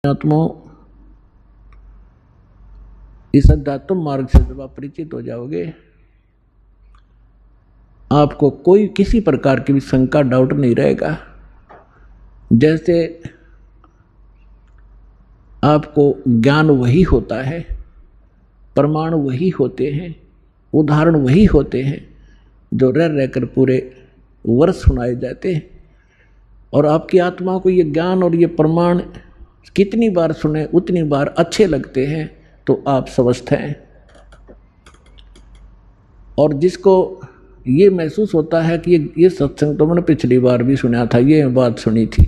आत्मा इस अध्यात्म मार्ग से जब आप परिचित हो जाओगे, आपको कोई किसी प्रकार की भी शंका डाउट नहीं रहेगा। जैसे आपको ज्ञान वही होता है, प्रमाण वही होते हैं, उदाहरण वही होते हैं जो रह रहकर पूरे वर्ष सुनाए जाते हैं। और आपकी आत्मा को ये ज्ञान और ये प्रमाण कितनी बार सुने उतनी बार अच्छे लगते हैं, तो आप स्वस्थ हैं। और जिसको ये महसूस होता है कि ये सत्संग तो मैंने पिछली बार भी सुना था, ये बात सुनी थी,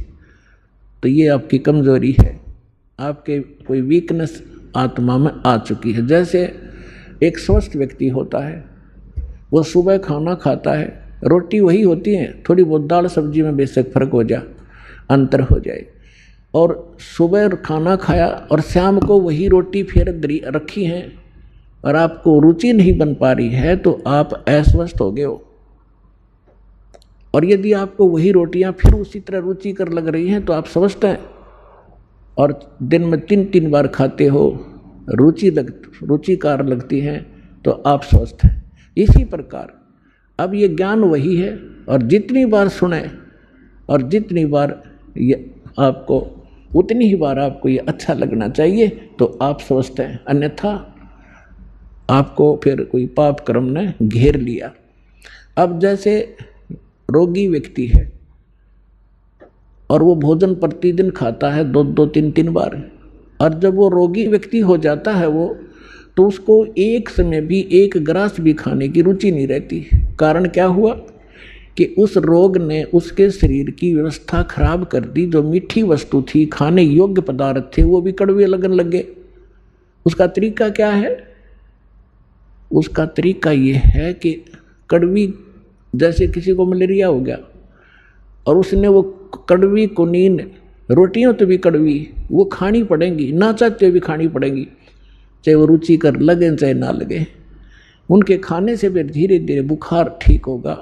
तो ये आपकी कमजोरी है, आपके कोई वीकनेस आत्मा में आ चुकी है। जैसे एक स्वस्थ व्यक्ति होता है, वो सुबह खाना खाता है, रोटी वही होती है, थोड़ी बहुत दाल सब्जी में बेशक फर्क हो जाए, अंतर हो जाए, और सुबह खाना खाया और शाम को वही रोटी फिर रखी है और आपको रुचि नहीं बन पा रही है, तो आप अस्वस्थ हो गए हो। और यदि आपको वही रोटियां फिर उसी तरह रुचि कर लग रही हैं, तो आप स्वस्थ हैं। और दिन में 3-3 बार खाते हो, रुचिकार लगती हैं, तो आप स्वस्थ हैं। इसी प्रकार अब ये ज्ञान वही है, और जितनी बार सुने और जितनी बार ये आपको उतनी ही बार आपको ये अच्छा लगना चाहिए, तो आप स्वस्थ हैं। अन्यथा आपको फिर कोई पाप कर्म ने घेर लिया। अब जैसे रोगी व्यक्ति है और वो भोजन प्रतिदिन खाता है 2-2, 3-3 बार, और जब वो रोगी व्यक्ति हो जाता है वो, तो उसको एक समय भी एक ग्रास भी खाने की रुचि नहीं रहती। कारण क्या हुआ कि उस रोग ने उसके शरीर की व्यवस्था खराब कर दी। जो मीठी वस्तु थी, खाने योग्य पदार्थ थे, वो भी कड़वे लगने लगे। उसका तरीका क्या है? उसका तरीका ये है कि कड़वी, जैसे किसी को मलेरिया हो गया और उसने वो कड़वी कुनीन रोटियां तो भी कड़वी वो खानी पड़ेंगी, ना चाहते हुए भी खानी पड़ेंगी, चाहे वो रुचि कर लगे चाहे ना लगे। उनके खाने से फिर धीरे धीरे बुखार ठीक होगा,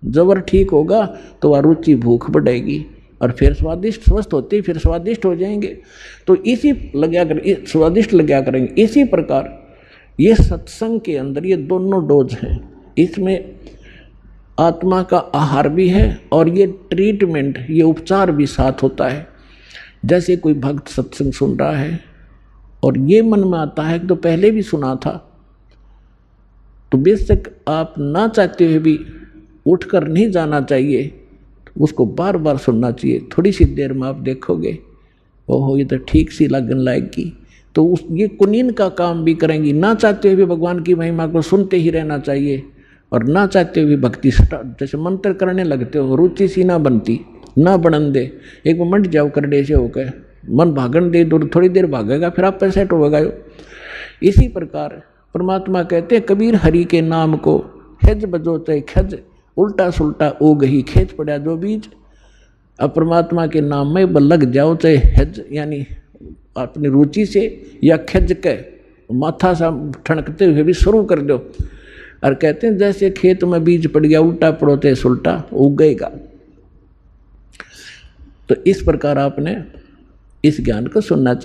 जबर ठीक होगा, तो वह रुचि भूख बढ़ेगी और फिर स्वादिष्ट स्वस्थ होते फिर स्वादिष्ट हो जाएंगे। तो इसी स्वादिष्ट लगा करेंगे। इसी प्रकार ये सत्संग के अंदर ये दोनों डोज हैं। इसमें आत्मा का आहार भी है और ये ट्रीटमेंट, ये उपचार भी साथ होता है। जैसे कोई भक्त सत्संग सुन रहा है और ये मन में आता है कि तो पहले भी सुना था, तो बेशक आप ना चाहते हुए भी उठकर नहीं जाना चाहिए, उसको बार बार सुनना चाहिए। थोड़ी सी देर में आप देखोगे, ओहो ये तो ठीक सी लगन लाएगी, तो ये कुनीन का काम भी करेंगी। ना चाहते हुए भी भगवान की महिमा को सुनते ही रहना चाहिए, और ना चाहते हुए भक्ति जैसे मंत्र करने लगते हो, रुचि सी ना बनती, ना बनन दे, एक मिनट जाओ कर डे से होकर मन भागन दे, दूर थोड़ी देर भागेगा, फिर आप पैसे होगा। इसी प्रकार परमात्मा कहते हैं, कबीर हरि के नाम को खज बजो चाहे खज, उल्टा सुल्टा ओ गही खेच पड़ा जो बीज। अब परमात्मा के नाम में लग जाओ, चाहे हज यानी अपनी रुचि से, या खज के माथा सा ठनकते हुए भी शुरू कर दो। और कहते हैं जैसे खेत में बीज पड़ गया, उल्टा पड़ोते सुल्टा उगेगा। तो इस प्रकार आपने इस ज्ञान को सुनना चाहिए।